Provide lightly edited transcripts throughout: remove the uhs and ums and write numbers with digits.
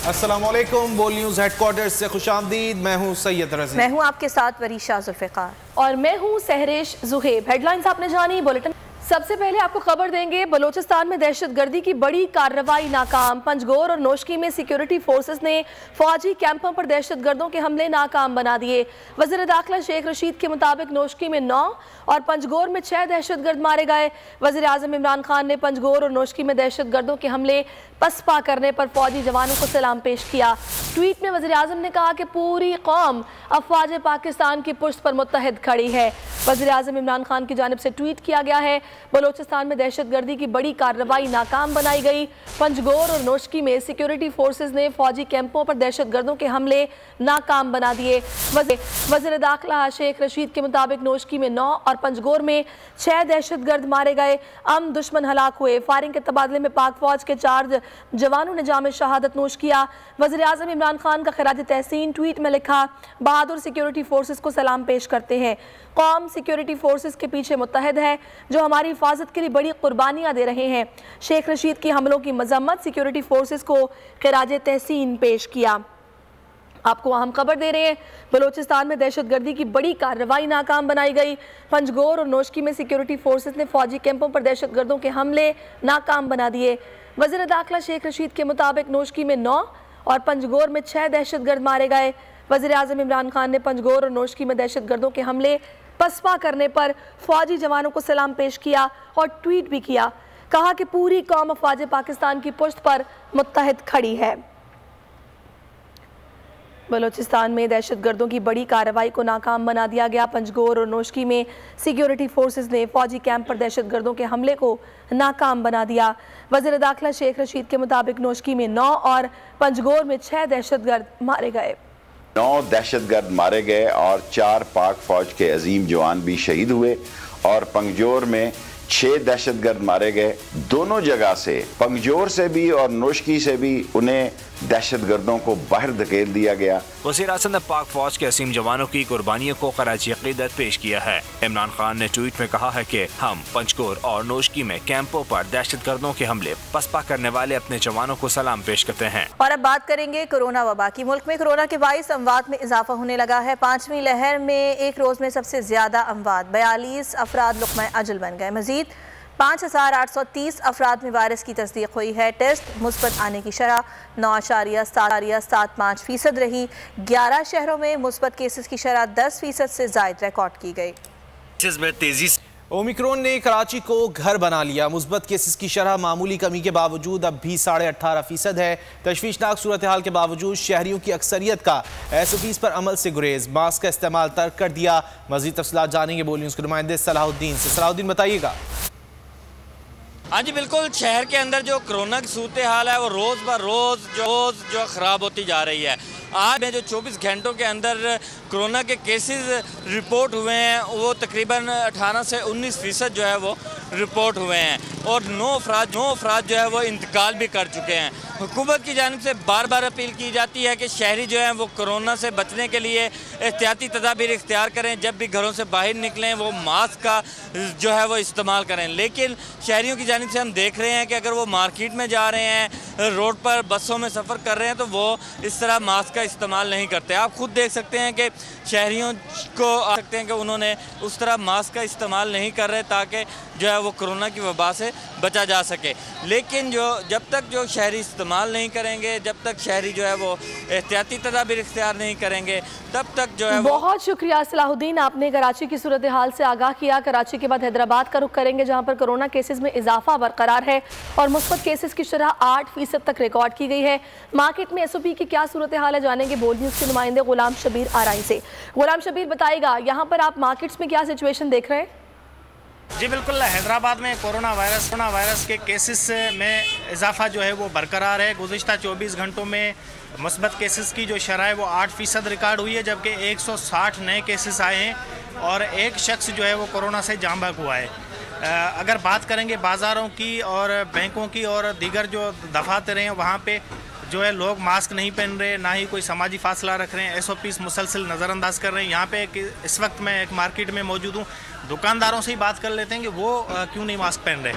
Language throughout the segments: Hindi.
अस्सलामुअलैकुम, बोल न्यूज़ हेडक्वार्टर से खुशामदीद। मैं हूँ सैयद रज़ी। मैं हूँ आपके साथ वरीशा जुल्फ़िकार और मैं हूँ सहरेश जुहेब। हेडलाइंस आपने जानी, बुलेटिन सबसे पहले आपको खबर देंगे। बलोचिस्तान में दहशतगर्दी की बड़ी कार्रवाई नाकाम। पंजगोर और नोशकी में सिक्योरिटी फोर्सेस ने फौजी कैंपों पर दहशतगर्दों के हमले नाकाम बना दिए। वज़ीर दाखिला शेख रशीद के मुताबिक नोशकी में 9 और पंजगोर में 6 दहशतगर्द मारे गए। वज़ीर आज़म इमरान खान ने पंजगोर और नोशकी में दहशतगर्दों के हमले पसपा करने पर फौजी जवानों को सलाम पेश किया। ट्वीट में वज़ीर आज़म ने कहा कि पूरी कौम अफवाज पाकिस्तान की पुश्त पर मुत्तहिद खड़ी है। वज़ीर आज़म इमरान खान की जानिब से ट्वीट किया गया है, बलोचिस्तान में दहशतगर्दी की बड़ी कार्रवाई नाकाम बनाई गई। पंजगोर और नोशकी में सिक्योरिटी फोर्सेस ने फौजी कैंपों पर दहशतगर्दों के हमले नाकाम बना दिए। वज़ीर दाखिला शेख रशीद के मुताबिक नोशकी में 9 और पंजगोर में 6 दहशतगर्द मारे गए। दुश्मन हलाक हुए। फायरिंग के तबादले में पाक फौज के 4 जवानों ने जाम शहादत नोश किया। वज़ीर आज़म इमरान खान का खिराज तहसीन ट्वीट में लिखा, बहादुर सिक्योरिटी फोर्सेस को सलाम पेश करते हैं। कौम सिक्योरिटी फोर्सेस के पीछे मुत्तहिद है जो हमारी हिफाजत के लिए बड़ी कुर्बानियाँ दे रहे हैं। शेख रशीद की हमलों की मजम्मत, सिक्योरिटी फोर्सेस को खिराज तहसीन पेश किया। आपको अहम खबर दे रहे हैं, बलोचिस्तान में दहशतगर्दी की बड़ी कार्रवाई नाकाम बनाई गई। पंजगोर और नोशकी में सिक्योरिटी फोर्सेस ने फौजी कैंपों पर दहशतगर्दों के हमले नाकाम बना दिए। वज़ीर दाखिला शेख रशीद के मुताबिक नोशकी में 9 और पंजगोर में 6 दहशतगर्द मारे गए। वज़ीर आज़म इमरान खान ने पंजगोर और नोशकी में दहशतगर्दों के हमले पसपा करने पर फौजी जवानों को सलाम पेश किया और ट्वीट भी किया। कहा कि पूरी कौम अफवाज पाकिस्तान की पुश्त पर मुत्तहिद खड़ी है। बलोचिस्तान में दहशतगर्दों की बड़ी कार्रवाई को नाकाम बना दिया गया। पंजगोर और नोशकी में सिक्योरिटी फोर्सेस ने फौजी कैंप पर दहशतगर्दों के हमले को नाकाम बना दिया। वज़ीर दाखिला शेख रशीद के मुताबिक नोशकी में 9 और पंजगोर में 6 दहशतगर्द मारे गए। 9 दहशतगर्द मारे गए और 4 पाक फौज के अजीम जवान भी शहीद हुए और पंजगोर में 6 दहशतगर्द मारे गए। दोनों जगह से, पंजगोर से भी और नोशकी से भी, उन्हें दहशतगर्दों को बाहर धकेल दिया गया। वज़ीर आज़म ने पाक फौज के असीम जवानों की कुर्बानियों को खराज अक़ीदत पेश किया है। इमरान खान ने ट्वीट में कहा है कि हम पंजगोर और नोशकी में कैंपों पर दहशतगर्दों के हमले पसपा करने वाले अपने जवानों को सलाम पेश करते हैं। और अब बात करेंगे कोरोना वबा की। मुल्क में कोरोना के 22 अमवात में इजाफा होने लगा है। 5वीं लहर में एक रोज में सबसे ज्यादा अमवात 42 अफराद लुक़्मा अजल बन गए। मजीद 5830 अफराद में वायरस की तस्दीक हुई है। टेस्ट मुस्बत आने की शरह 9.75% रही। 11 शहरों में मुस्बत केसेस की शरह 10% से ज़ायद रिकॉर्ड की गई। तेजी ओमिक्रॉन ने कराची को घर बना लिया। मुस्बत केसेस की शरह मामूली कमी के बावजूद अब भी 18.5% है। तशवीशनाक सूरत हाल के बावजूद शहरियों की अक्सरियत का SOPs पर अमल से गुरेज, मास्क का इस्तेमाल तर्क कर दिया। मजीद तफसीलात जानेंगे बोल न्यूज़ के नुमाइंदे सलाहुद्दीन से। सलाहुद्दीन बताइएगा। हाँ जी बिल्कुल, शहर के अंदर जो कोरोना की सूरत हाल है वो रोज़ ब रोज़ जो ख़राब होती जा रही है। आज में जो 24 घंटों के अंदर कोरोना के केसेस रिपोर्ट हुए हैं वो तकरीबन 18 से 19% जो है वो रिपोर्ट हुए हैं और 9 अफराद जो है वो इंतकाल भी कर चुके हैं। हुकूमत की जानिब से बार बार अपील की जाती है कि शहरी जो हैं वो कोरोना से बचने के लिए एहतियाती तदाबीर इख्तियार करें। जब भी घरों से बाहर निकलें वो मास्क का जो है वो इस्तेमाल करें। लेकिन शहरियों की जानिब से हम देख रहे हैं कि अगर वो मार्केट में जा रहे हैं, रोड पर बसों में सफ़र कर रहे हैं तो वो इस तरह मास्क का इस्तेमाल नहीं करते। आप खुद देख सकते हैं कि शहरियों को आ सकते हैं कि उन्होंने उस तरह मास्क का इस्तेमाल नहीं कर रहे ताकि जो है वो कोरोना की वबा से बचा जा सके। लेकिन जब तक जो शहरी इस्तेमाल नहीं करेंगे, जब तक शहरी जो है वो एहतियाती तदाबीर इख्तियार नहीं करेंगे, तब तक जो है बहुत शुक्रिया सलाहुद्दीन, आपने कराची की सूरत हाल से आगाह किया। कराची के बाद हैदराबाद का रुख करेंगे जहाँ पर कोरोना केसेस में इजाफा बरकरार है और मुस्बत केसेस की शरह 8% तक रिकॉर्ड की गई है। मार्केट में SOP की क्या सूरत हाल है जानेंगे बोल न्यूज़ के नुमाइंदे गुलाम शबीर आरआई से। गुलाम शबीर बताइएगा, यहाँ पर आप मार्केट्स में क्या सिचुएशन देख रहे हैं? जी बिल्कुल, हैदराबाद में कोरोना वायरस के केसेस में इजाफा जो है वो बरकरार है। गुज़िश्ता 24 घंटों में मुस्बत केसेस की जो शरह है वो 8% रिकॉर्ड हुई है, जबकि 160 नए केसेस आए हैं और एक शख्स जो है वो कोरोना से जाँ बहक हुआ है। अगर बात करेंगे बाज़ारों की और बैंकों की और दीगर जो दफातर हैं वहाँ पे जो है लोग मास्क नहीं पहन रहे, ना ही कोई समाजी फासला रख रहे हैं, SOPs मुसलसल नज़रअंदाज कर रहे हैं। यहाँ पे इस वक्त मैं एक मार्केट में मौजूद हूँ, दुकानदारों से ही बात कर लेते हैं कि वो क्यों नहीं मास्क पहन रहे।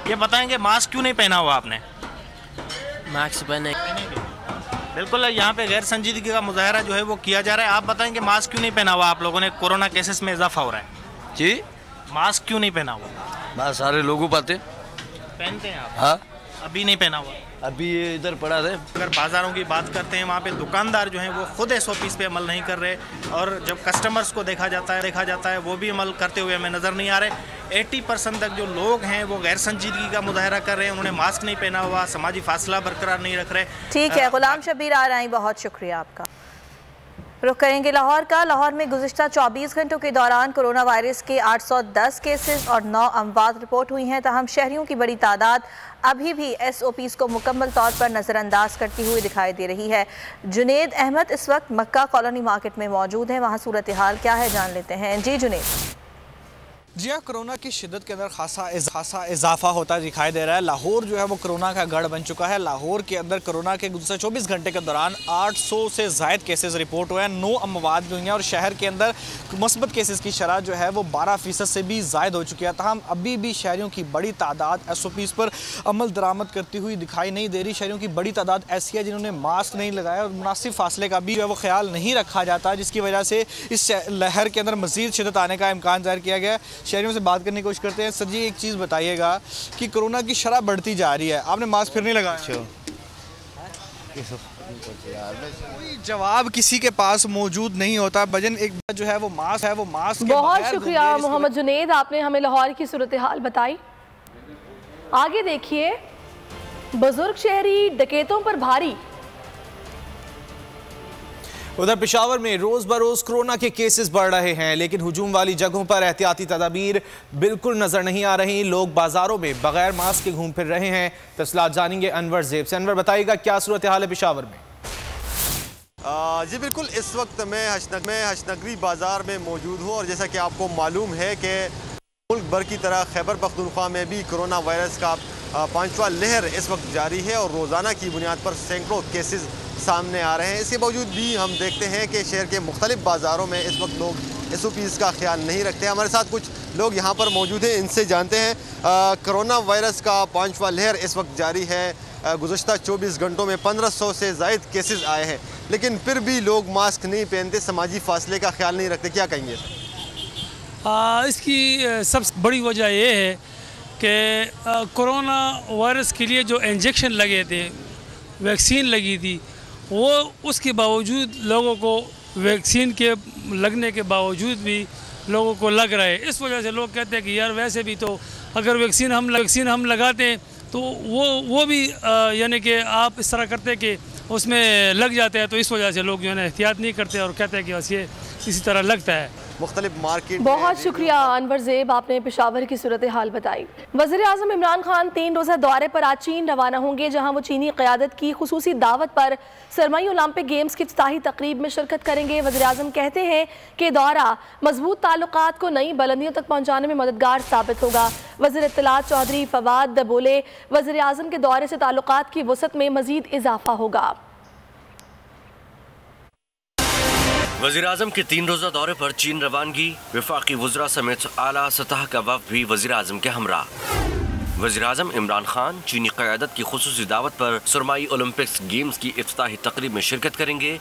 ये बताएंगे मास्क क्यों नहीं पहना हुआ आपने? मास्क पहने बिल्कुल, यहाँ पे गैर संजीदगी का मुजाहरा जो है वो किया जा रहा है। आप बताएंगे मास्क क्यों नहीं पहना हुआ आप लोगों ने? कोरोना केसेस में इजाफा हो रहा है जी। मास्क क्यों नहीं पहना हुआ? बस सारे लोगों पाते पहनते हैं आप? हाँ, अभी नहीं पहना हुआ? अभी ये इधर पड़ा है। अगर बाज़ारों की बात करते हैं, वहाँ पे दुकानदार जो हैं वो खुद SOPs पे अमल नहीं कर रहे, और जब कस्टमर्स को देखा जाता है वो भी अमल करते हुए हमें नज़र नहीं आ रहे। 80% तक जो लोग हैं वो गैर संजीदगी का मुजाहरा कर रहे हैं, उन्होंने मास्क नहीं पहना हुआ, समाजी फासला बरकरार नहीं रख रहे। ठीक है, गुलाम शबीर आ रहे हैं, बहुत शुक्रिया आपका। रुख करेंगे लाहौर का। लाहौर में गुज़िश्ता 24 घंटों के दौरान कोरोना वायरस के 810 केसेस और 9 अमवात रिपोर्ट हुई हैं। तहम शहरियों की बड़ी तादाद अभी भी SOPs को मुकम्मल तौर पर नज़रअंदाज करती हुई दिखाई दे रही है। जुनेद अहमद इस वक्त मक्का कॉलोनी मार्केट में मौजूद हैं, वहाँ सूरत हाल क्या है जान लेते हैं। जी जुनेद। जी हाँ, कोरोना की शिद्दत के अंदर खासा इजाफा होता दिखाई दे रहा है। लाहौर जो है वो कोरोना का गढ़ बन चुका है। लाहौर के अंदर कोरोना के गुज़श्ता 24 घंटे के दौरान 800 से ज़ायद केसेस रिपोर्ट हुए हैं, 9 अमवात भी हुई हैं, और शहर के अंदर मुस्बत केसेस की शरह जो है वो 12% से भी ज़ायद हो चुकी है। तहम अभी भी शहरियों की बड़ी तादाद SOPs पर अमल दरामद करती हुई दिखाई नहीं दे रही। शहरियों की बड़ी तादाद ऐसी है जिन्होंने मास्क नहीं लगाया, और मुनासिब फासले का भी जो है वो ख्याल नहीं रखा जाता, जिसकी वजह से इस लहर के अंदर मज़ीद शिद्दत आने का इम्कान ज़ाहिर किया गया है। शहरियों से बात करने की कोशिश करते हैं। सर जी, एक चीज़ बताइएगा कि कोरोना की शरह बढ़ती जा रही है, आपने मास्क फिर नहीं लगाया? कोई जवाब किसी के पास मौजूद नहीं होता। भजन एक जो है वो मास्क बहुत शुक्रिया मोहम्मद जुनेद, आपने हमें लाहौर की सूरत हाल बताई। आगे देखिए, बुजुर्ग शहरी डकैतों पर भारी। उधर पेशावर में रोज बरोज कोरोना के केसेस बढ़ रहे हैं, लेकिन हुजूम वाली जगहों पर एहतियाती तदाबीर बिल्कुल नजर नहीं आ रही। लोग बाजारों में बगैर मास्क के घूम फिर रहे हैं। तफसीलात जानेंगे अनवर ज़ेब से। अनवर, बताइएगा क्या सूरत हाल है पेशावर में? जी बिल्कुल, इस वक्त मैं हशनगरी बाज़ार में मौजूद हूँ, और जैसा कि आपको मालूम है कि मुल्क भर की तरह खैबर पख्तूनख्वा में भी कोरोना वायरस का 5वां लहर इस वक्त जारी है, और रोज़ाना की बुनियाद पर सैकड़ों केसेस सामने आ रहे हैं। इसके बावजूद भी हम देखते हैं कि शहर के मुख्तलिफ बाज़ारों में इस वक्त लोग SOPs का ख्याल नहीं रखते। हमारे साथ कुछ लोग यहाँ पर मौजूद हैं, इनसे जानते हैं। कोरोना वायरस का 5वां लहर इस वक्त जारी है। गुज़श्ता 24 घंटों में 1500 से ज़ायद केसेस आए हैं, लेकिन फिर भी लोग मास्क नहीं पहनते, समाजी फासले का ख्याल नहीं रखते। क्या कहेंगे? इसकी सबसे बड़ी वजह यह है कि कोरोना वायरस के लिए जो इंजेक्शन लगे थे, वैक्सीन लगी थी, वो उसके बावजूद लोगों को वैक्सीन के लगने के बावजूद भी लोगों को लग रहा है। इस वजह से लोग कहते हैं कि यार वैसे भी तो अगर वैक्सीन हम लगाते हैं तो वो भी यानी कि आप इस तरह करते कि उसमें लग जाते हैं, तो इस वजह से लोग जो है ना एहतियात नहीं करते और कहते हैं कि बस ये इसी तरह लगता है। मुख्तलिफ मार्केट। बहुत शुक्रिया अनवर ज़ेब, आपने पेशावर की सूरत हाल बताई। वज़ीर-ए-आज़म इमरान खान 3 रोज़ा दौरे पर आज चीन रवाना होंगे, जहां वो चीनी क़यादत की खुसूसी दावत पर सरमाई ओलंपिक गेम्स की इफ्तिताही तकरीब में शिरकत करेंगे। वज़ीर-ए-आज़म कहते हैं कि दौरा मजबूत ताल्लुकात को नई बुलंदियों तक पहुँचाने में मददगार साबित होगा। वज़ीर इत्तलात चौधरी फवाद बोले, वज़ीर-ए-आज़म के दौरे से ताल्लुकात की वसअत में मज़ीद इजाफा होगा। वज़ीर-ए-आज़म के 3 रोज़ा दौरे पर चीन रवानगी, वफाकी वज़रा समेत आला सतह का वफ़द भी वज़ीर-ए-आज़म के हमरा। वज़ीर-ए-आज़म इमरान खान चीनी क़यादत की खुसूसी दावत पर सरमाई ओलंपिक्स गेम्स की इफ्तिताही तकरीब में शिरकत करेंगे।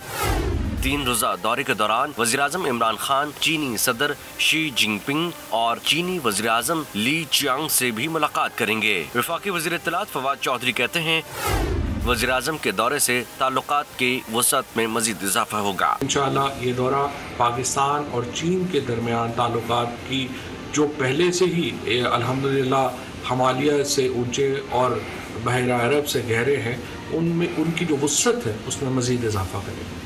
3 रोज़ा दौरे के दौरान वज़ीर-ए-आज़म इमरान खान चीनी सदर शी जिनपिंग और चीनी वज़ीर-ए-आज़म ली चियांग से भी मुलाकात करेंगे। वफाकी वज़ीर इत्तलात फवाद चौधरी कहते हैं, वज़ीर-ए-आज़म के दौरे से ताल्लुकात के वसअत में मज़ीद इजाफा होगा। इंशाअल्लाह ये दौरा पाकिस्तान और चीन के दरमियान ताल्लुकात की जो पहले से ही अल्हम्दुलिल्लाह हमालिया से ऊंचे और बहरा अरब से गहरे हैं, उनमें उनकी जो वसअत है उसमें मज़ीद इजाफा करेगा।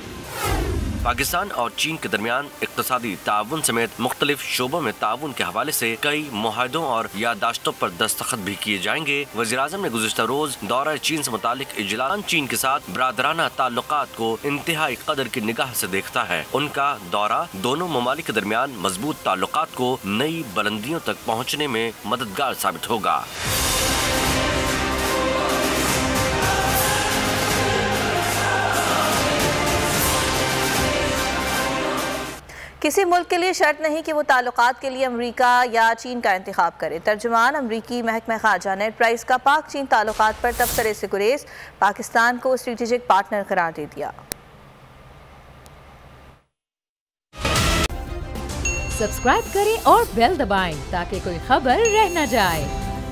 पाकिस्तान और चीन के दरमियान इक़्तिसादी ताउन समेत मुख्तलिफ शोबों में ताउन के हवाले से कई मुआहदों और याददाश्तों पर दस्तखत भी किए जाएंगे। वज़ीर-ए-आज़म ने गुज़िश्ता रोज दौरा चीन से मुतालिक इजलास चीन के साथ बरादराना ताल्लुकात को इंतहाई कदर की निगाह से देखता है। उनका दौरा दोनों ममालिक के दरमियान मजबूत ताल्लुकात को नई बुलंदियों तक पहुँचने में मददगार साबित होगा। किसी मुल्क के लिए शर्त नहीं कि वो ताल्लुकात के लिए अमरीका या चीन का इंतखाब करे। तर्जुमान अमरीकी महकमा खारजा नेड प्राइस का पाक चीन ताल्लुकात पर तबसरे से गुरेज, पाकिस्तान को स्ट्रेटेजिक पार्टनर करार दे दिया। सब्सक्राइब करें और बेल दबाएं ताकि कोई खबर रह न जाए।